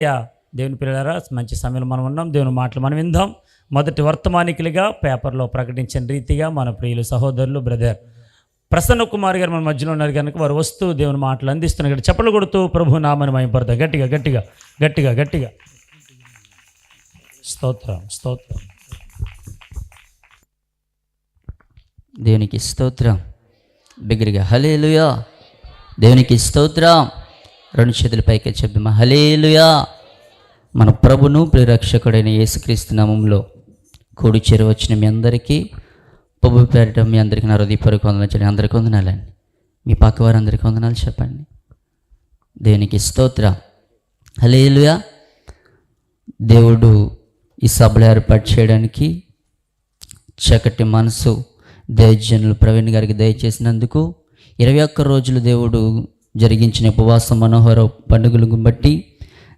దేవుని పిల్లలారా, మంచి సమయంలో మనం ఉన్నాం. దేవుని మాటలు మనం విందాం. మొదటి వర్తమానికులుగా పేపర్లో ప్రకటించిన రీతిగా మన ప్రియులు సహోదరులు బ్రదర్ ప్రసన్న కుమార్ గారు మన మధ్యలో ఉన్నారు కనుక వారు వస్తూ దేవుని మాటలు అందిస్తున్నారు. చప్పలు కొడుతూ ప్రభు నామని మహిమపడతాం. గట్టిగా గట్టిగా గట్టిగా గట్టిగా స్తోత్రం స్తోత్రం. దేవునికి స్తోత్రం. బిగ్గరగా హల్లెలూయా. దేవునికి స్తోత్రం. రెండు చేతుల పైకి చెప్దామా హల్లెలూయా. మన ప్రభును ప్రియరక్షకుడైన యేసుక్రీస్తు నామములో కూడి చేరవచ్చిన మీ అందరికీ ప్రభు పేరిట మీ అందరికీ నా హృదయపూర్వక వందనాలు. అందరికీ వందనాలండి. మీ పక్క వారందరికీ వందనాలు చెప్పండి. దేవునికి స్తోత్రం. హల్లెలూయా. దేవుడు ఈ సభలు ఏర్పాటు చేయడానికి చక్కటి మనసు దైవజనులు ప్రవీణ్ గారికి దయచేసినందుకు 21 రోజులు దేవుడు జరిగించిన ఉపవాస మనోహర పండుగలను బట్టి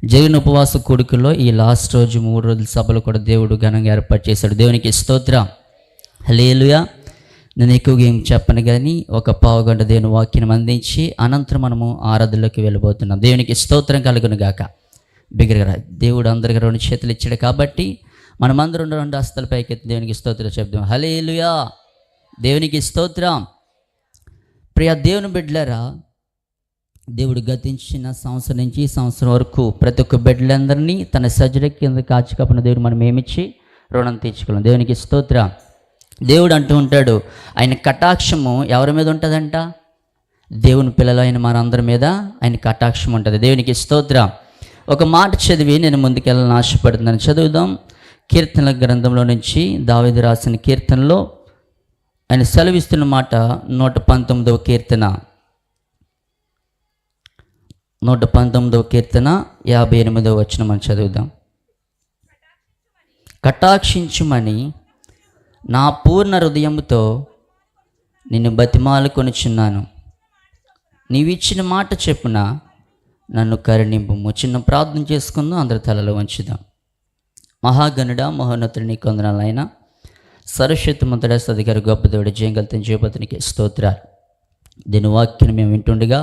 జరిగిన ఉపవాస కూడికల్లో ఈ లాస్ట్ రోజు 3 రోజుల సభలు కూడా దేవుడు ఘనంగా ఏర్పాటు చేశాడు. దేవునికి స్తోత్రం. హల్లెలూయా. నేను ఎక్కువగా ఏం చెప్పను కానీ ఒక పావుగంట దేవుని వాక్యం అందించి అనంతరం మనము ఆరాధనలోకి వెళ్ళబోతున్నాం. దేవునికి స్తోత్రం కలుగును గాక. బిగ్గరగా దేవుడు అందరికీ 2 చేతులు ఇచ్చాడు కాబట్టి మనమందరం 2 హస్తాల పైకి దేవునికి స్తోత్రం చెప్దాం. హల్లెలూయా. దేవునికి స్తోత్రం. ప్రియ దేవుని బిడ్డలారా, దేవుడు గతించిన సంవత్సరం నుంచి ఈ సంవత్సరం వరకు ప్రతి ఒక్క బిడ్డలందరినీ తన సజ్జల కింద కాచి కప్పిన దేవుడు మనం ఏమిచ్చి రుణం తీర్చుకోలేం. దేవునికి స్తోత్రం. దేవుడు అంటూ ఉంటాడు, ఆయన కటాక్షము ఎవరి మీద ఉంటుందంట? దేవుని పిల్లలు అయిన మనందరి మీద ఆయన కటాక్షం ఉంటుంది. దేవునికి స్తోత్రం. ఒక మాట చదివి నేను ముందుకెళ్ళాలని ఆశపడుతున్నాను. చదువుదాం. కీర్తనల గ్రంథంలో నుంచి దావీదు రాసిన కీర్తనలో ఆయన సెలవిస్తున్న మాట 119వ కీర్తన 58వ వచనం మనం చదువుదాం. కటాక్షించుమని నా పూర్ణ హృదయముతో నిన్ను బతిమాలుకొనుచున్నాను. నీవిచ్చిన మాట చెప్పున నన్ను కరుణింపుము. చిన్న ప్రార్థన చేసుకుందాం. అందరి తలలో వంచుదాం. మహాగణుడా, మహోన్నతుడు నీకు వందనాలైనా, సర్వశక్తిమంతుడా, సదిగారు గొప్ప దేవుడు, జయంగలితం జీవపతినికి స్తోత్రాలు. దీని వాక్యం మేము వింటుండగా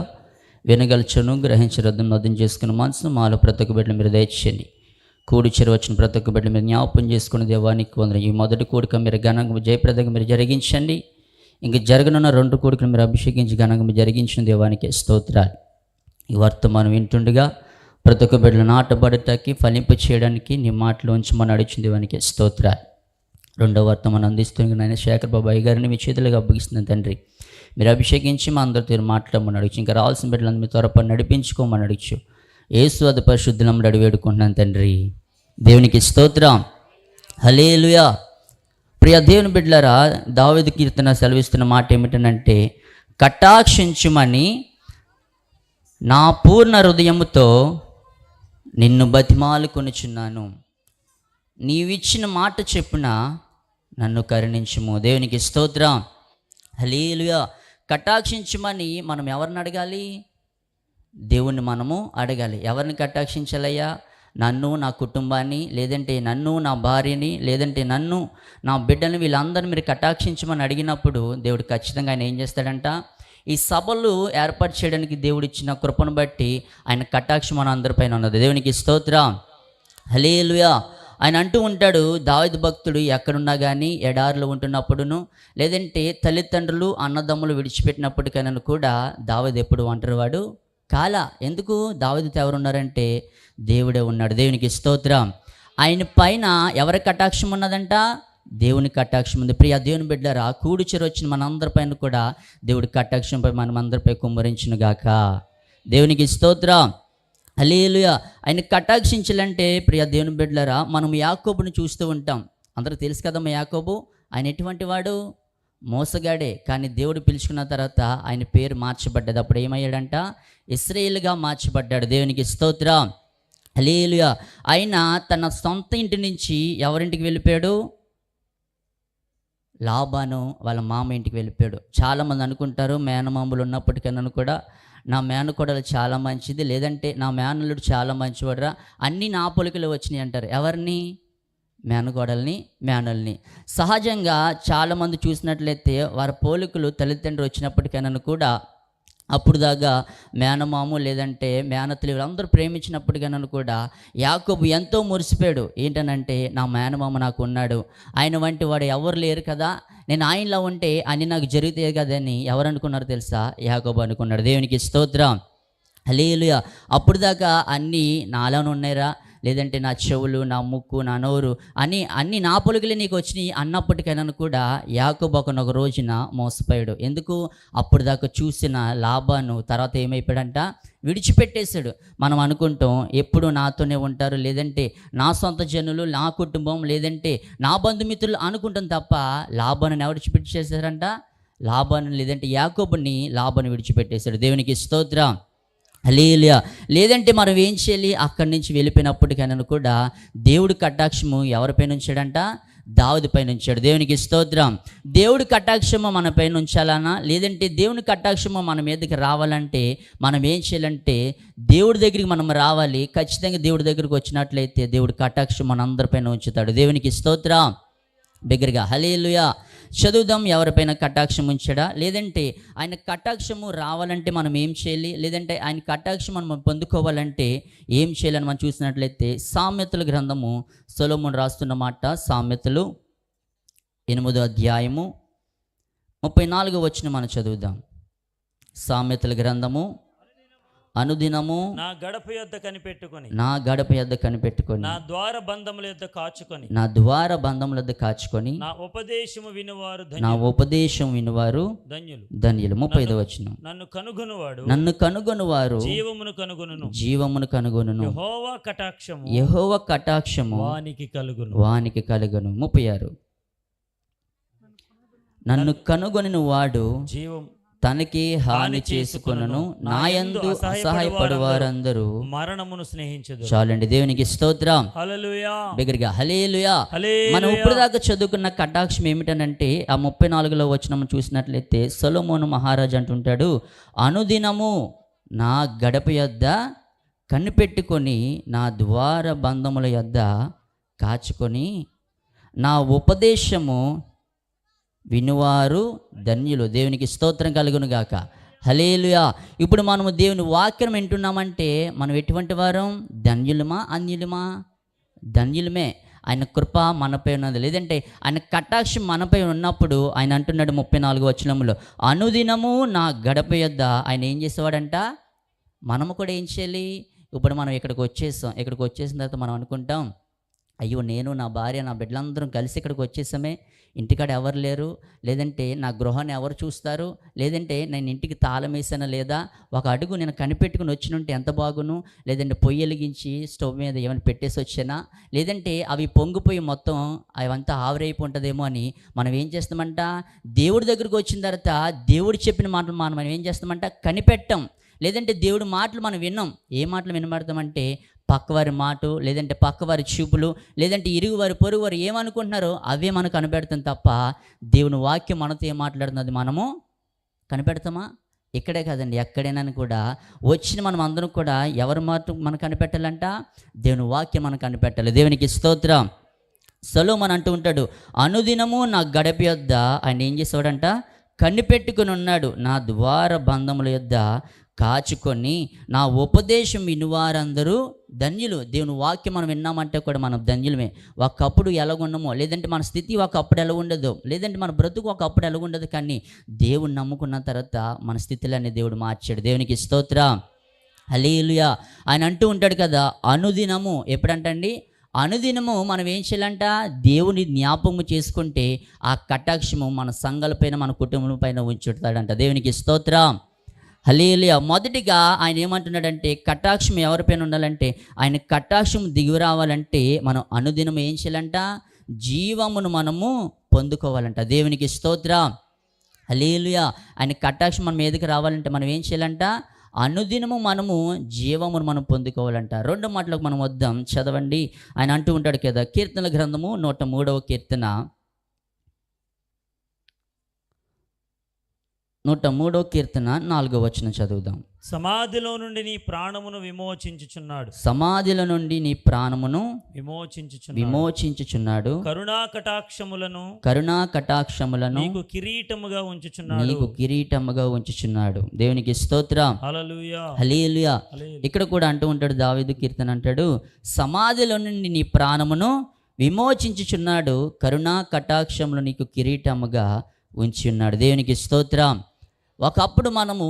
వినగలచను గ్రహించరద్దును అర్థం చేసుకున్న మనసును మాలో ప్రతి ఒక్క బిడ్డలు మీరు దయచేయండి. కూడి చెరవచ్చిన ప్రతి ఒక్క బిడ్డలు మీరు జ్ఞాపకం చేసుకున్న దేవానికి వందనాలు. ఈ మొదటి కూడిక మీరు ఘనంగా జయప్రదంగా మీరు జరిగించండి. ఇంక జరగనున్న 2 కూడికలు మీరు అభిషేకించి ఘనంగా జరిగించిన దేవానికి స్తోత్రాలు. ఈ వర్తమానం వింటుండగా ప్రతి ఒక్క బిడ్డలు నాటబడటానికి ఫలింప చేయడానికి నీ మాటలు ఉంచమని అడిచిన దేవానికి స్తోత్రాలు. 2వ వర్తమానం అందిస్తున్న నాయన శేఖర్ బాబాయ్ గారిని మీ చేతులుగా అప్పగిస్తున్నాను తండ్రి. మీరు అభిషేకించి మా అందరితో మాట్లాడమని అడిగి, ఇంకా రావాల్సిన బిడ్డలందరూ మీ త్వరపడి నడిపించుకోమని అడిగి యేసు అది పరిశుద్ధులను అడిగి వేడుకుంటున్నాను తండ్రి. దేవునికి స్తోత్రం. హల్లెలూయా. ప్రియ దేవుని బిడ్డలారా, దావీదు కీర్తన సెలవిస్తున్న మాట ఏమిటనంటే, కటాక్షించుమని నా పూర్ణ హృదయముతో నిన్ను బతిమాలుకొనుచున్నాను. నీవిచ్చిన మాట చెప్పున నన్ను కరుణించుము. దేవునికి స్తోత్రం. హల్లెలూయా. కటాక్షించమని మనం ఎవరిని అడగాలి? దేవుణ్ణి మనము అడగాలి. ఎవరిని కటాక్షించాలయ్యా? నన్ను, నా కుటుంబాన్ని, లేదంటే నన్ను, నా భార్యని, లేదంటే నన్ను, నా బిడ్డని, వీళ్ళందరినీ మీరు కటాక్షించమని అడిగినప్పుడు దేవుడు ఖచ్చితంగా ఆయన ఏం చేస్తాడంట? ఈ సభలు ఏర్పాటు చేయడానికి దేవుడు ఇచ్చిన కృపను బట్టి ఆయన కటాక్షం మన అందరిపైన ఉన్నది. దేవునికి స్తోత్రం. హల్లెలూయా. ఆయన అంటూ ఉంటాడు, దావీదు భక్తుడు ఎక్కడున్నా కానీ, ఎడారిలో ఉంటున్నప్పుడును, లేదంటే తల్లిదండ్రులు అన్నదమ్ములు విడిచిపెట్టినప్పటికైనా కూడా దావీదు ఎప్పుడు ఒంటరివాడు కాలా. ఎందుకు? దావీదుతో ఎవరున్నారంటే దేవుడే ఉన్నాడు. దేవునికి స్తోత్రం. ఆయన పైన ఎవరి కటాక్షం ఉన్నదంట? దేవుని కటాక్షం ఉంది. ప్రియ దేవుని బిడ్డలారా, కూడి చెరొచ్చిన మనందరిపైన కూడా దేవుడి కటాక్షంపై మనమందరిపై కుమ్మరించును గాక. దేవునికి స్తోత్రం. హల్లెలూయా. ఆయన కటాక్షించాలంటే ప్రియ దేవుని బిడ్డలారా, మనం యాకోబుని చూస్తూ ఉంటాం. అందరికీ తెలుసు కదమ్మా యాకోబు. ఆయన ఎటువంటి వాడు? మోసగాడే. కానీ దేవుడు పిలుచుకున్న తర్వాత ఆయన పేరు మార్చబడ్డది. అప్పుడు ఏమయ్యాడంట? ఇశ్రాయేలుగా మార్చబడ్డాడు. దేవునికి స్తోత్రం. హల్లెలూయా. ఆయన తన సొంత ఇంటి నుంచి ఎవరింటికి వెళ్ళిపోయాడు? లాబాను వాళ్ళ మామ ఇంటికి వెళ్ళిపోయాడు. చాలామంది అనుకుంటారు మేనమామలు ఉన్నప్పటికన్నా కూడా నా మేనకోడలు చాలా మంచిది, లేదంటే నా మేనల్లుడు చాలా మంచివాడురా, అన్నీ నా పొలికలు వచ్చినాయి అంటారు. ఎవరిని? మేనకోడల్ని, మేనల్ని. సహజంగా చాలామంది చూసినట్లయితే వారి పోలికలు తల్లిదండ్రులు వచ్చినప్పటికైనా కూడా అప్పుడు దాకా మేనమాము లేదంటే మేనత్తలు వీళ్ళందరూ ప్రేమించినప్పటికైనా కూడా యాకోబు ఎంతో మురిసిపోయాడు. ఏంటనంటే నా మేనమామ నాకు ఉన్నాడు, ఆయన వంటి వాడు ఎవరు లేరు కదా, నేను ఆయనలో ఉంటే అన్నీ నాకు జరుగుతాయి కదని ఎవరు అనుకున్నారు తెలుసా? యాకోబు అనుకున్నాడు. దేవునికి స్తోత్రం, హల్లెలూయా. అప్పుడు దాకా అన్నీ నాలోనే ఉన్నాయిరా, లేదంటే నా చెవులు, నా ముక్కు, నా నోరు అన్నీ నా పొలుగులే నీకు వచ్చినాయి అన్నప్పటికైనా కూడా యాకోబు ఒక రోజున మోసపోయాడు. ఎందుకు? అప్పుడు దాకా చూసిన లాబాను తర్వాత ఏమైపోయాడంట? విడిచిపెట్టేశాడు. మనం అనుకుంటాం ఎప్పుడు నాతోనే ఉంటారు, లేదంటే నా సొంత జనులు, నా కుటుంబం, లేదంటే నా బంధుమిత్రులు అనుకుంటాం తప్ప లాబాను ఎవరు విడిచిపెట్టేశారంట? లాబాను లేదంటే యాకోబుని లాబాను విడిచిపెట్టేశాడు. దేవునికి స్తోత్రం, హల్లెలూయా. లేదంటే మనం ఏం చేయాలి? అక్కడి నుంచి వెళ్ళిపోయినప్పటికైనా కూడా దేవుడి కటాక్షము ఎవరిపైన ఉంచాడంట? దావీదు పైన ఉంచాడు. దేవునికి స్తోత్రం. దేవుడి కటాక్షము మన పైన ఉంచాలన్నా, లేదంటే దేవుని కటాక్షము మన మీదకి రావాలంటే మనం ఏం చేయాలంటే దేవుడి దగ్గరికి మనం రావాలి. ఖచ్చితంగా దేవుడి దగ్గరికి వచ్చినట్లయితే దేవుడి కటాక్షం మన అందరిపైన ఉంచుతాడు. దేవునికి స్తోత్రం, బిగ్గరగా హల్లెలూయా. చదువుదాం. ఎవరిపైన కటాక్షం ఉంచాడా? లేదంటే ఆయన కటాక్షము రావాలంటే మనం ఏం చేయాలి? లేదంటే ఆయన కటాక్షం మనం పొందుకోవాలంటే ఏం చేయాలని మనం చూసినట్లయితే సామెతల గ్రంథము సొలొమోను రాస్తున్న మాట, సామెతలు 8వ అధ్యాయము 34వ వచనం మనం చదువుదాం. సామెతల గ్రంథము అనుదినము నా గడప యొద్ద కనిపెట్టుకొని, నా గడప యొద్ద కనిపెట్టుకొని, నా ద్వార బంధముల యొద్ద కాచుకొని, నా ద్వార బంధముల యొద్ద కాచుకొని, నా ఉపదేశము వినువారు నా ఉపదేశం వినువారు ధన్యులు. ధన్యులు. 35వ వచనం. నన్ను కనుగొనువాడు నన్ను కనుగొనువారు జీవమును కనుగొనును, జీవమును కనుగొనును. యెహోవా కటాక్షము యెహోవా కటాక్షము వానికి కలుగును. వానికి కలుగును. 36. నన్ను కనుగొనిన వాడు జీవం తనకి హాని చేసుకొనును, నా యందు అసహాయపడు వారందరూ మరణమును స్నేహించదు. చాలండి. దేవునికి స్తోత్రం, హల్లెలూయా, బిగ్గరగా హల్లెలూయా. హల్లెలూయా. మనం ఇప్పుడు దాకా చదువుకున్న కటాక్షం ఏమిటనంటే ఆ 34లో వచనం చూసినట్లయితే సొలొమోను మహారాజు అంటుంటాడు, అనుదినము నా గడప యొద్ద కనిపెట్టుకొని, నా ద్వార బంధముల యొద్ద కాచుకొని, నా ఉపదేశము వినువారు ధన్యులు. దేవునికి స్తోత్రం కలుగును గాక, హల్లెలూయా. ఇప్పుడు మనము దేవుని వాక్యం వింటున్నామంటే మనం ఎటువంటి వారం? ధన్యులమా అన్యులమా? ధన్యులమే. ఆయన కృప మనపై ఉన్నది, లేదంటే ఆయన కటాక్షం మనపై ఉన్నప్పుడు ఆయన అంటున్నాడు 34వ వచనంలో, అనుదినము నా గడప యొద్ద. ఆయన ఏం చేసేవాడంట? మనము కూడా ఏం చేయాలి? ఇప్పుడు మనం ఇక్కడికి వచ్చేసాం. ఇక్కడికి వచ్చేసిన తర్వాత మనం అనుకుంటాం, అయ్యో నేను నా భార్య నా బిడ్డలందరం కలిసి ఇక్కడికి వచ్చేసామే, ఇంటికాడ ఎవరు లేరు, లేదంటే నా గృహాన్ని ఎవరు చూస్తారు, లేదంటే నేను ఇంటికి తాళం వేసానా లేదా, ఒక అడుగు నేను కనిపెట్టుకుని వచ్చినుంటే ఎంత బాగును, లేదంటే పొయ్యి వెలిగించి స్టవ్ మీద ఏమైనా పెట్టేసి వచ్చానా, లేదంటే అవి పొంగిపోయి మొత్తం అవంతా ఆవిరైపోతుంటుందేమో అని మనం ఏం చేస్తామంట? దేవుడి దగ్గరికి వచ్చిన తర్వాత దేవుడు చెప్పిన మాటలు మనం ఏం చేస్తామంట? కనిపెట్టాం. లేదంటే దేవుడి మాటలు మనం విన్నాం. ఏ మాటలు వినబడతామంటే పక్కవారి మాట, లేదంటే పక్కవారి చూపులు, లేదంటే ఇరుగువారి పొరుగువారు ఏమనుకుంటున్నారో అవే మనకు కనిపెడతాం తప్ప దేవుని వాక్యం మనతో ఏం మాట్లాడుతున్నది మనము కనిపెడతామా? ఇక్కడే కాదండి, ఎక్కడైనా కూడా వచ్చిన మనం అందరం కూడా ఎవరి మాట మనం కనిపెట్టాలంట? దేవుని వాక్యం మనం కనిపెట్టాలి. దేవునికి స్తోత్రం. సొలొమోను అంటూ ఉంటాడు, అనుదినము నా గడప యొద్ద ఆయన ఏం చేసేవాడంట? కనిపెట్టుకుని ఉన్నాడు, నా ద్వార బంధముల యొద్ద కాచుకొని, నా ఉపదేశం వినువారందరూ ధన్యులు. దేవుని వాక్యం మనం విన్నామంటే కూడా మనం ధన్యులమే. ఒకప్పుడు ఎలాగున్నామో, లేదంటే మన స్థితి ఒకప్పుడు ఎలా ఉండదు, లేదంటే మన బ్రతుకు ఒకప్పుడు ఎలా ఉండదు, కానీ దేవుని నమ్ముకున్న తర్వాత మన స్థితిలన్నీ దేవుడు మార్చాడు. దేవునికి స్తోత్రం, హల్లెలూయా. ఆయన అంటూ ఉంటాడు కదా, అనుదినము. ఎప్పుడంటండి? అనుదినము మనం ఏం చేయాలంట? దేవుని జ్ఞాపకము చేసుకుంటే ఆ కటాక్షము మన సంఘాలపైన మన కుటుంబం పైన ఉంచుతాడంట. దేవునికి స్తోత్రం, హల్లెలూయా. మొదటిగా ఆయన ఏమంటున్నాడంటే కటాక్షం ఎవరిపైన ఉండాలంటే, ఆయన కటాక్షం దిగి రావాలంటే మనం అనుదినం ఏం చేయాలంట? జీవమును మనము పొందుకోవాలంట. దేవునికి స్తోత్రం, హల్లెలూయా. ఆయన కటాక్షం మన మీదకి రావాలంటే మనం ఏం చేయాలంట? అనుదినము మనము జీవమును మనం పొందుకోవాలంట. రెండో మాటలకు మనం వద్దాం, చదవండి. ఆయన అంటూ ఉంటాడు కదా, కీర్తనల గ్రంథము 103వ కీర్తన 103వ కీర్తన 4వ వచనం చదువుదాం. సమాధిలో నుండి నీ ప్రాణమును విమోచించుచున్నాడు. సమాధిలో నుండి నీ ప్రాణమును విమోచించుచున్నాడు. కరుణా కటాక్షములను నీకు కిరీటముగా ఉంచుచున్నాడు. దేవునికి స్తోత్రం. హల్లెలూయా. హల్లెలూయా. ఇక్కడ కూడా అంటూ ఉంటాడు దావీదు కీర్తన అంటాడు, సమాధిలో నుండి నీ ప్రాణమును విమోచించుచున్నాడు, కరుణా కటాక్షములు నీకు కిరీటముగా ఉంచి ఉన్నాడు. దేవునికి స్తోత్రం. ఒకప్పుడు మనము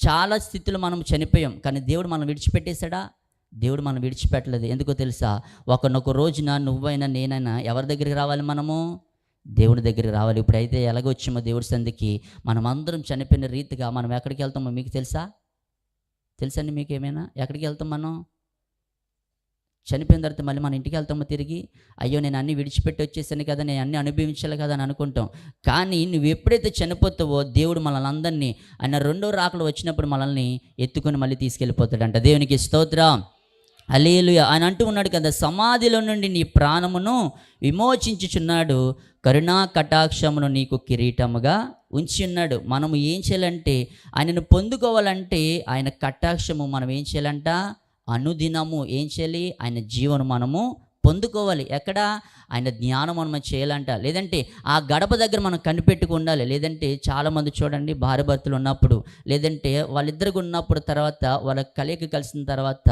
చాలా స్థితిలో మనం చనిపోయాం, కానీ దేవుడు మనం విడిచిపెట్టేశాడా? దేవుడు మనం విడిచిపెట్టలేదు. ఎందుకో తెలుసా? ఒకనొక రోజున నువ్వైనా నేనైనా ఎవరి దగ్గరికి రావాలి? మనము దేవుడి దగ్గరికి రావాలి. ఇప్పుడైతే ఎలాగొచ్చామో దేవుడి సంధికి, మనం అందరం చనిపోయిన రీతిగా మనం ఎక్కడికి వెళ్తామో మీకు తెలుసండి? మీకు ఏమైనా ఎక్కడికి వెళ్తాం? మనం చనిపోయిన తర్వాత మళ్ళీ మన ఇంటికి వెళ్తామో తిరిగి? అయ్యో నేను అన్నీ విడిచిపెట్టి వచ్చేసాను కదా, నేను అన్నీ అనుభవించాలి కదా అని అనుకుంటాం. కానీ నువ్వు ఎప్పుడైతే చనిపోతావో దేవుడు మనల్ని అందరినీ ఆయన రెండో రాకలు వచ్చినప్పుడు మనల్ని ఎత్తుకొని మళ్ళీ తీసుకెళ్ళిపోతాడంట. దేవునికి స్తోత్రం. హల్లెలూయా. ఆయన అంటూ ఉన్నాడు కదా, సమాధిలో నుండి నీ ప్రాణమును విమోచించుచున్నాడు, కరుణా కటాక్షమును నీకు కిరీటముగా ఉంచి ఉన్నాడు. మనము ఏం చేయాలంటే, ఆయనను పొందుకోవాలంటే ఆయన కటాక్షము మనం ఏం చేయాలంట? అనుదినము ఏం చేయాలి? ఆయన జీవనం మనము పొందుకోవాలి. ఎక్కడ? ఆయన జ్ఞానం మనం చేయాలంట. లేదంటే ఆ గడప దగ్గర మనం కనిపెట్టుకు ఉండాలి. లేదంటే చాలామంది చూడండి, భార్య భర్తలు ఉన్నప్పుడు, లేదంటే వాళ్ళిద్దరికి ఉన్నప్పుడు, తర్వాత వాళ్ళ కలయిక కలిసిన తర్వాత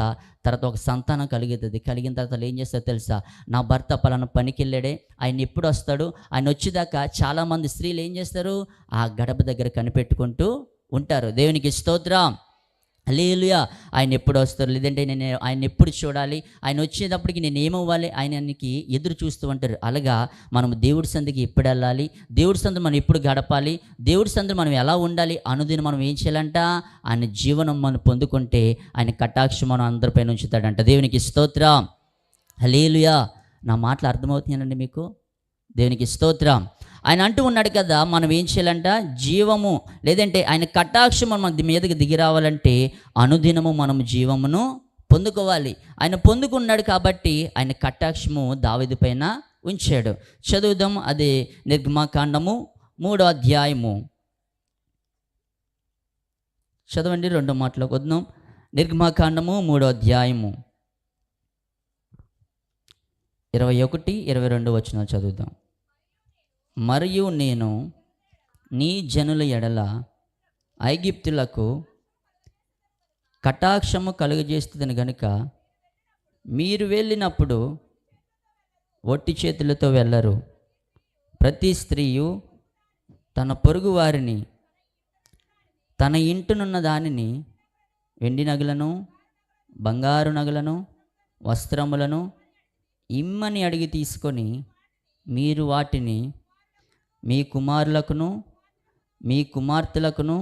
ఒక సంతానం కలుగుతుంది. కలిగిన తర్వాత వాళ్ళు ఏం చేస్తారో తెలుసా? నా భర్త పలానా పనికి వెళ్ళాడే, ఆయన ఎప్పుడు వస్తాడు, ఆయన వచ్చేదాకా చాలామంది స్త్రీలు ఏం చేస్తారు? ఆ గడప దగ్గర కనిపెట్టుకుంటూ ఉంటారు. దేవునికి స్తోత్రం. హల్లెలూయా. ఆయన ఎప్పుడు వస్తారు, లేదంటే నేను ఆయన ఎప్పుడు చూడాలి, ఆయన వచ్చేటప్పటికి నేను ఏమవ్వాలి, ఆయనకి ఎదురు చూస్తూ ఉంటారు. అలాగా మనం దేవుడి సంధికి ఎప్పుడు వెళ్ళాలి, దేవుడి సంధి మనం ఎప్పుడు గడపాలి, దేవుడి సంధి మనం ఎలా ఉండాలి అనుదినం మనం ఏం చేయాలంట? ఆయన జీవనం మనం పొందుకుంటే ఆయన కటాక్షం మనం అందరిపైన ఉంచుతాడంట. దేవునికి స్తోత్రం. హల్లెలూయా. నా మాటలు అర్థమవుతున్నాయండి మీకు? దేవునికి స్తోత్రం. ఆయన అంటూ ఉన్నాడు కదా, మనం ఏం చేయాలంట? జీవము, లేదంటే ఆయన కటాక్షం మన మీదకి దిగి రావాలంటే అనుదినము మనం జీవమును పొందుకోవాలి. ఆయన పొందుకున్నాడు కాబట్టి ఆయన కటాక్షము దావీదు పైన ఉంచాడు. చదువుదాం. అదే నిర్గమాకాండము 3వ అధ్యాయము. చదవండి, 2 మాటలకు వద్దాం. నిర్గమాకాండము 3వ అధ్యాయము 21, 22 వచనాలు చదువుదాం. మరియు నేను నీ జనుల ఎడల ఐగుప్తులకు కటాక్షము కలుగజేస్తుందని గనుక మీరు వెళ్ళినప్పుడు ఒట్టి చేతులతో వెళ్ళరు. ప్రతి స్త్రీయు తన పొరుగు వారిని, తన ఇంటినున్న దానిని, వెండి నగలను, బంగారు నగలను, వస్త్రములను ఇమ్మని అడిగి తీసుకొని మీరు వాటిని మీ కుమారులకును మీ కుమార్తెలకును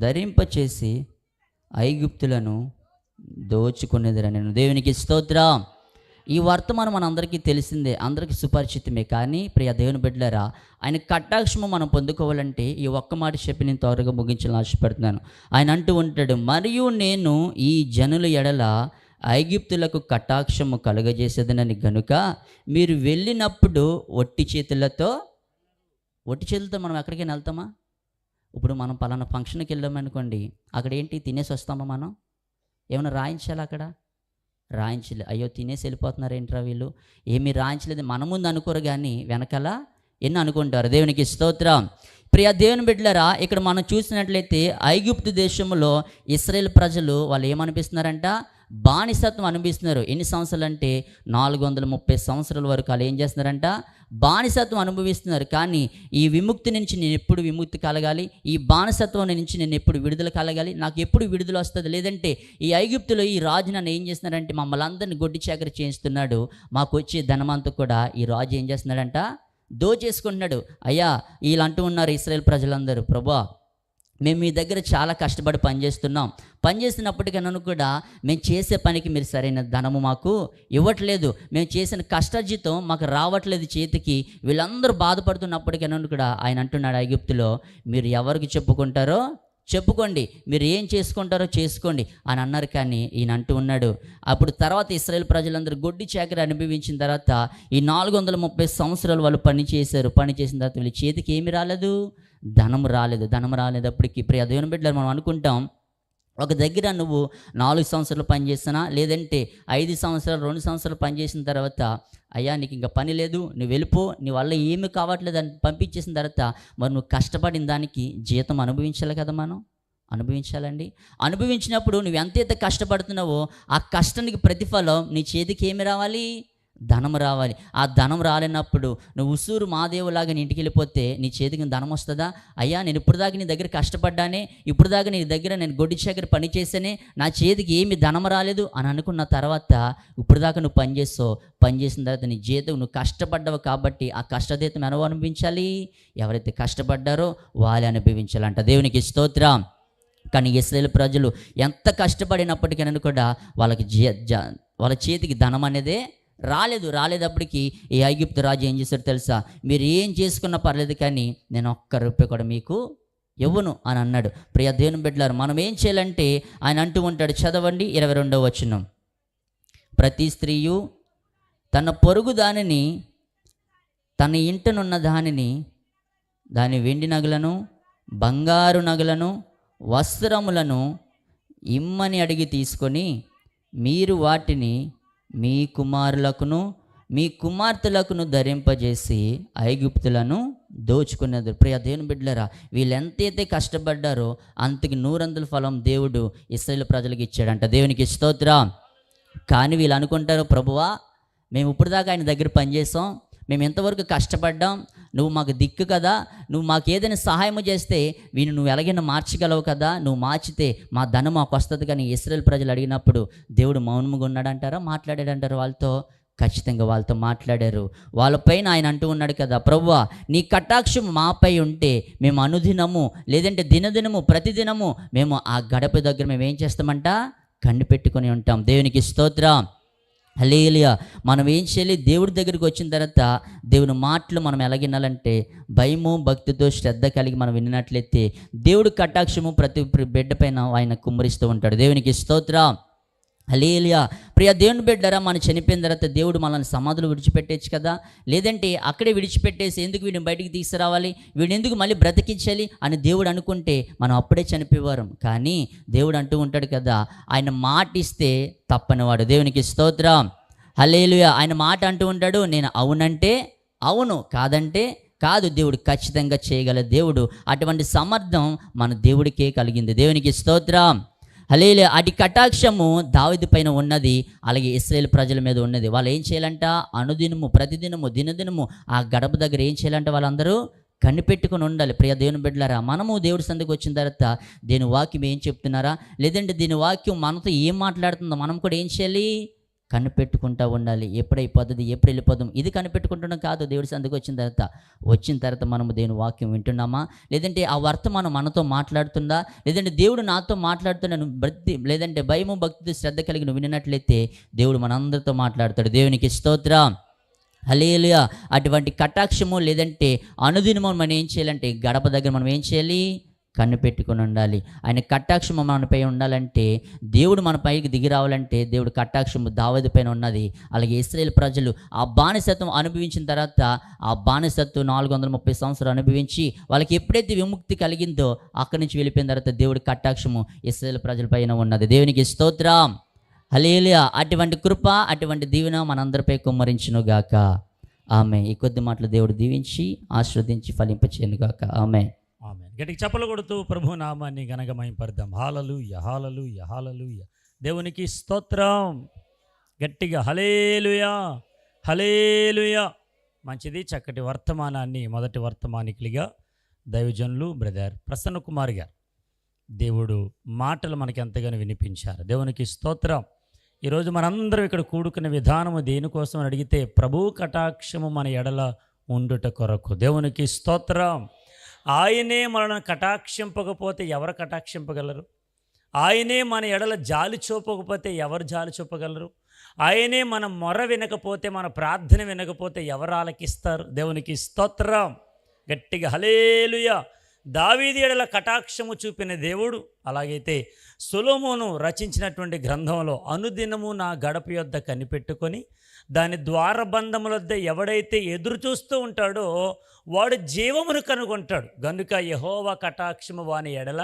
ధరింపచేసి ఐగుప్తులను దోచుకునేదిరని. దేవునికి స్తోత్రం. ఈ వర్తమానం మనందరికీ తెలిసిందే, అందరికీ సుపరిచితమే. కానీ ప్రియ దేవుని బిడ్డలారా, ఆయన కటాక్షము మనం పొందుకోవాలంటే ఈ ఒక్క మాట చెప్పి నేను త్వరగా ముగించాలని ఆశపడుతున్నాను. ఆయన అంటూ ఉంటాడు, మరియు నేను ఈ జనుల ఎడల ఐగుప్తులకు కటాక్షము కలుగజేసేదనని గనుక మీరు వెళ్ళినప్పుడు ఒట్టి చేతులతో మనం ఎక్కడికైనా వెళ్తామా? ఇప్పుడు మనం పలానా ఫంక్షన్కి వెళ్ళామనుకోండి, అక్కడ ఏంటి తినేసి వస్తామా? మనం ఏమైనా రాయించాలి? అక్కడ రాయించలేదు. అయ్యో తినేసి వెళ్ళిపోతున్నారు ఏంట్రా వీళ్ళు, ఏమీ రాయించలేదు. మన ముందు అనుకోరు కానీ వెనకాల ఎన్ని అనుకుంటారు. దేవునికి స్తోత్రం. ప్రియ దేవుని బిడ్డలారా, ఇక్కడ మనం చూసినట్లయితే ఐగుప్తు దేశంలో ఇశ్రాయేల్ ప్రజలు వాళ్ళు ఏమనిపిస్తున్నారంట? బానిసత్వం అనిపిస్తున్నారు. ఎన్ని సంవత్సరాలు అంటే 430 సంవత్సరాల వరకు వాళ్ళు ఏం చేస్తున్నారంట? బానిసత్వం అనుభవిస్తున్నారు. కానీ ఈ విముక్తి నుంచి నేను ఎప్పుడు విముక్తి కలగాలి, ఈ బానిసత్వం నుంచి నేను ఎప్పుడు విడుదల కలగాలి, నాకు ఎప్పుడు విడుదల వస్తుంది, లేదంటే ఈ ఐగుప్తులో ఈ రాజు నన్ను ఏం చేస్తున్నాడంటే మమ్మల్ని అందరినీ గొడ్డి చాకరీ చేయిస్తున్నాడు, మాకు వచ్చే ధనమంతా కూడా ఈ రాజు ఏం చేస్తున్నాడంట? దోచేసుకుంటున్నాడు. అయ్యా వీళ్ళు అంటూ ఉన్నారు ఇశ్రాయేల్ ప్రజలందరూ, ప్రభా మేము మీ దగ్గర చాలా కష్టపడి పనిచేస్తున్నప్పటికన్నా కూడా మేము చేసే పనికి మీరు సరైన ధనము మాకు ఇవ్వట్లేదు, మేము చేసిన కష్టజీతం మాకు రావట్లేదు చేతికి. వీళ్ళందరూ బాధపడుతున్నప్పటికన్నా కూడా ఆయన అంటున్నాడు ఐగుప్తులో, మీరు ఎవరికి చెప్పుకుంటారో చెప్పుకోండి, మీరు ఏం చేసుకుంటారో చేసుకోండి అని అన్నారు. కానీ ఈయన అంటూ ఉన్నాడు, అప్పుడు తర్వాత ఇశ్రాయేల్ ప్రజలందరూ గొడ్డి చాకరీ అనుభవించిన తర్వాత ఈ 430 సంవత్సరాలు వాళ్ళు పని చేసిన తర్వాత వీళ్ళ చేతికి ఏమి రాలేదు? ధనం రాలేదు. ధనం రాలేదప్పటికి ప్రియ దేవుని బిడ్డలారా మనం అనుకుంటాం ఒక దగ్గర నువ్వు 4 సంవత్సరాలు పనిచేసినా, లేదంటే 5 సంవత్సరాలు 2 సంవత్సరాలు పనిచేసిన తర్వాత, అయ్యా నీకు ఇంకా పని లేదు, నువ్వు వెళ్ళిపో, నీ వల్ల ఏమీ కావట్లేదు అని పంపించేసిన తర్వాత, మరి నువ్వు కష్టపడిన దానికి జీతం అనుభవించాలి కదా. మనం అనుభవించాలండి. అనుభవించినప్పుడు నువ్వు ఎంతైతే కష్టపడుతున్నావో ఆ కష్టానికి ప్రతిఫలం నీ చేతికి ఏమి రావాలి? ధనం రావాలి. ఆ ధనం రాలేనప్పుడు నువ్వు ఉసూరు మాదేవులాగా నీ ఇంటికి వెళ్ళిపోతే నీ చేతికి ధనం వస్తుందా? అయ్యా నేను ఇప్పుడు దాకా నీ దగ్గర కష్టపడ్డానే, ఇప్పుడు దాకా నీ దగ్గర నేను గొడ్డి చాకరీ పని చేసానే, నా చేతికి ఏమి ధనం రాలేదు అని అనుకున్న తర్వాత, ఇప్పుడు దాకా నువ్వు పని చేసిన తర్వాత నీ జీతం, నువ్వు కష్టపడ్డావు కాబట్టి ఆ కష్టజీతం ఎవరు అనుభవించాలి? ఎవరైతే కష్టపడ్డారో వాళ్ళే అనుభవించాలంట. దేవునికి స్తోత్రం. కానీ ఇశ్రాయేలు ప్రజలు ఎంత కష్టపడినప్పటికీ కూడా వాళ్ళకి వాళ్ళ చేతికి ధనం అనేదే రాలేదప్పటికి ఈ ఐగుప్తు రాజు ఏం చేశాడు తెలుసా? మీరు ఏం చేసుకున్నా పర్లేదు కానీ నేను ఒక్క రూపాయి కూడా మీకు ఇవ్వను అని అన్నాడు. ప్రియ దేవుని బిడ్డలారా, మనం ఏం చేయాలంటే ఆయన అంటూ ఉంటాడు, చదవండి 22వ వచనం. ప్రతి స్త్రీయు తన పొరుగు దానిని, తన ఇంటనున్న దానిని, దాని వెండి నగలను, బంగారు నగలను, వస్త్రములను ఇమ్మని అడిగి తీసుకొని, మీరు వాటిని మీ కుమారులకును మీ కుమార్తెలకును ధరింపజేసి ఐగుప్తులను దోచుకునేది. ప్రియ దేవుని బిడ్డలారా, వీళ్ళు ఎంతైతే కష్టపడ్డారో అంతకి 100 ఫలం దేవుడు ఇశ్రాయేలు ప్రజలకు ఇచ్చాడంట. దేవునికి స్తోత్రం. కానీ వీళ్ళు అనుకుంటారు, ప్రభువా మేము ఇప్పుడు దాకా ఆయన దగ్గర పనిచేసాం, మేము ఎంతవరకు కష్టపడ్డాం, నువ్వు మాకు దిక్కు కదా, నువ్వు మాకు ఏదైనా సహాయం చేస్తే వీళ్ళు నువ్వు ఎలాగైనా మార్చగలవు కదా, నువ్వు మార్చితే మా ధనం మాకు వస్తుంది. కానీ ఇశ్రాయేలు ప్రజలు అడిగినప్పుడు దేవుడు మౌనంగా ఉన్నాడంటారా, మాట్లాడాడంటారా? వాళ్ళతో ఖచ్చితంగా వాళ్ళతో మాట్లాడారు. వాళ్ళపైన ఆయన అంటూ ఉన్నాడు కదా, ప్రభువా నీ కటాక్షం మాపై ఉంటే మేము అనుదినము, లేదంటే దినదినము, ప్రతిదినము మేము ఆ గడప దగ్గర మేము ఏం చేస్తామంట? కనిపెట్టుకొని ఉంటాం. దేవునికి స్తోత్రం. హల్లెలూయా. మనం ఏం చేయాలి? దేవుడి దగ్గరికి వచ్చిన తర్వాత దేవుని మాటలు మనం ఎలాగినాలంటే భయము భక్తితో శ్రద్ధ కలిగి మనం విన్నట్లయితే దేవుడి కటాక్షము ప్రతి బిడ్డ పైన ఆయన కుమ్మరిస్తూ ఉంటాడు. దేవునికి స్తోత్రం. హల్లెలూయా. ప్రియ దేవుని బిడ్డరా, మనం చనిపోయిన తర్వాత దేవుడు మనల్ని సమాధులు విడిచిపెట్టేచ్చు కదా, లేదంటే అక్కడే విడిచిపెట్టేసి ఎందుకు వీడిని బయటికి తీసుకురావాలి, వీడిని ఎందుకు మళ్ళీ బ్రతికించాలి అని దేవుడు అనుకుంటే మనం అప్పుడే చనిపోయేవారం. కానీ దేవుడు అంటూ ఉంటాడు కదా, ఆయన మాట ఇస్తే తప్పనివాడు. దేవునికి స్తోత్రం. హల్లెలూయా. ఆయన మాట అంటూ ఉంటాడు, నేను అవునంటే అవును, కాదంటే కాదు. దేవుడు ఖచ్చితంగా చేయగల దేవుడు. అటువంటి సమర్థం మన దేవుడికే కలిగింది. దేవునికి స్తోత్రం. హల్లెలూయా. అటు కటాక్షము దావీదు పైన ఉన్నది, అలాగే ఇశ్రాయేలు ప్రజల మీద ఉన్నది. వాళ్ళు ఏం చేయాలంట? అనుదినము, ప్రతిదినము, దినదినము ఆ గడప దగ్గర ఏం చేయాలంటే వాళ్ళందరూ కనిపెట్టుకుని ఉండాలి. ప్రియ దేవుని బిడ్డలారా, మనము దేవుడి సందుకు వచ్చిన తర్వాత దీని వాక్యం ఏం చెప్తున్నారా, లేదంటే దీని వాక్యం మనతో ఏం మాట్లాడుతుందో మనం కూడా ఏం చేయాలి? కనిపెట్టుకుంటూ ఉండాలి. ఎప్పుడైపోతుంది, ఎప్పుడు వెళ్ళిపోదాం, ఇది కనిపెట్టుకుంటున్నాం కాదు. దేవుడి సందుకు వచ్చిన తర్వాత మనము దేవుని వాక్యం వింటున్నామా, లేదంటే ఆ వర్తమానం మనతో మాట్లాడుతుందా, లేదంటే దేవుడు నాతో మాట్లాడుతున్నాను లేదంటే భయము భక్తితో శ్రద్ధ కలిగి నువ్వు విన్నట్లయితే దేవుడు మనందరితో మాట్లాడతాడు. దేవునికి స్తోత్రం. హల్లెలూయా. అటువంటి కటాక్షము లేదంటే అనుదినము మనం ఏం చేయాలంటే గడప దగ్గర మనం ఏం చేయాలి? కనిపెట్టుకుని ఉండాలి. ఆయన కటాక్షము మనపై ఉండాలంటే, దేవుడు మన పైకి దిగి రావాలంటే దేవుడు కటాక్షము దావీదు పైన ఉన్నది. అలాగే ఇశ్రాయేలు ప్రజలు ఆ బానిసత్వం అనుభవించిన తర్వాత, ఆ బానిసత్వం 430 సంవత్సరాలు అనుభవించి వాళ్ళకి ఎప్పుడైతే విముక్తి కలిగిందో అక్కడి నుంచి వెళ్ళిపోయిన తర్వాత దేవుడి కటాక్షము ఇశ్రాయేలు ప్రజల పైన ఉన్నది. దేవునికి స్తోత్రం. హల్లెలూయా. అటువంటి కృప, అటువంటి దీవెన మనందరిపై కుమ్మరించును గాక. ఆమె. ఈ కొద్ది మాటలు దేవుడు దీవించి ఆశీర్వదించి ఫలింపచేయను గాక. ఆమె. ఆమేన్. గట్టిగా చప్పలు కొడుతూ ప్రభు నామాన్ని ఘనంగా మహిమపరుద్దాం. హల్లెలూయా, హల్లెలూయా, హల్లెలూయా. దేవునికి స్తోత్రం. గట్టిగా హల్లెలూయా, హల్లెలూయా. మంచిది. చక్కటి వర్తమానాన్ని మొదటి వర్తమానికులుగా దైవజనులు బ్రదర్ ప్రసన్న కుమార్ గారు దేవుడు మాటలు మనకి ఎంతగానో వినిపించారు. దేవునికి స్తోత్రం. ఈరోజు మనందరం ఇక్కడ కూడుకున్న విధానము దేనికోసం అని అడిగితే ప్రభు కటాక్షము మన ఎడల ఉండుట కొరకు. దేవునికి స్తోత్రం. ఆయనే మనల్ని కటాక్షింపకపోతే ఎవరు కటాక్షింపగలరు? ఆయనే మన ఎడల జాలి చూపకపోతే ఎవరు జాలి చూపగలరు? ఆయనే మన మొర వినకపోతే, మన ప్రార్థన వినకపోతే ఎవరు ఆలకిస్తారు? దేవునికి స్తోత్రం. గట్టిగా హల్లెలూయా. దావీదు ఎడల కటాక్షము చూపిన దేవుడు, అలాగైతే సొలొమోను రచించినటువంటి గ్రంథంలో అనుదినము నా గడప యొద్ద కనిపెట్టుకొని దాని ద్వారబంధముల వద్ద ఎవడైతే ఎదురు చూస్తూ ఉంటాడో వాడు జీవమును కనుగొంటాడు. గనుక యెహోవా కటాక్షము వాని ఎడల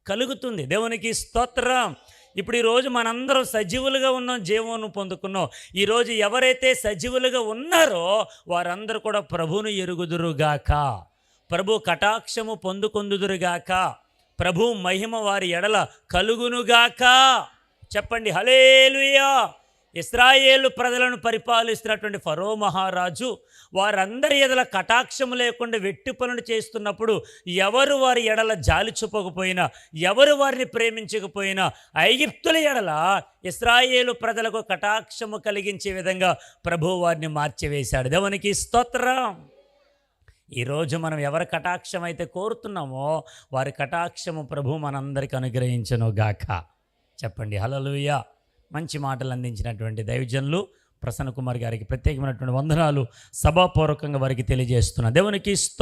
కలుగుతుంది. దేవునికి స్తోత్రం. ఇప్పుడు ఈరోజు మనందరం సజీవులుగా ఉన్నాం, జీవమును పొందుకున్నాం. ఈరోజు ఎవరైతే సజీవులుగా ఉన్నారో వారందరూ కూడా ప్రభువును ఎరుగుదురుగాక, ప్రభు కటాక్షము పొందుకొందుదురుగాక, ప్రభు మహిమ వారి ఎడల కలుగునుగాక. చెప్పండి హల్లెలూయా. ఇశ్రాయేలు ప్రజలను పరిపాలిస్తున్నటువంటి ఫరో మహారాజు వారందరి ఎడల కటాక్షము లేకుండా వెట్టి పనులు చేస్తున్నప్పుడు ఎవరు వారి ఎడల జాలి చూపకపోయినా, ఎవరు వారిని ప్రేమించకపోయినా ఐగుప్తుల ఎడల ఇశ్రాయేలు ప్రజలకు కటాక్షము కలిగించే విధంగా ప్రభువు వారిని మార్చివేశాడు. దేవునికి స్తోత్రం. ఈరోజు మనం ఎవరి కటాక్షం అయితే కోరుతున్నామో వారి కటాక్షము ప్రభు మనందరికి అనుగ్రహించును గాక. చెప్పండి హల్లెలూయా. మంచి మాటలు అందించినటువంటి దైవజనులు ప్రసన్న కుమార్ గారికి ప్రత్యేకమైనటువంటి వందనాలు సభాపూర్వకంగా వారికి తెలియజేస్తున్నా. దేవునికి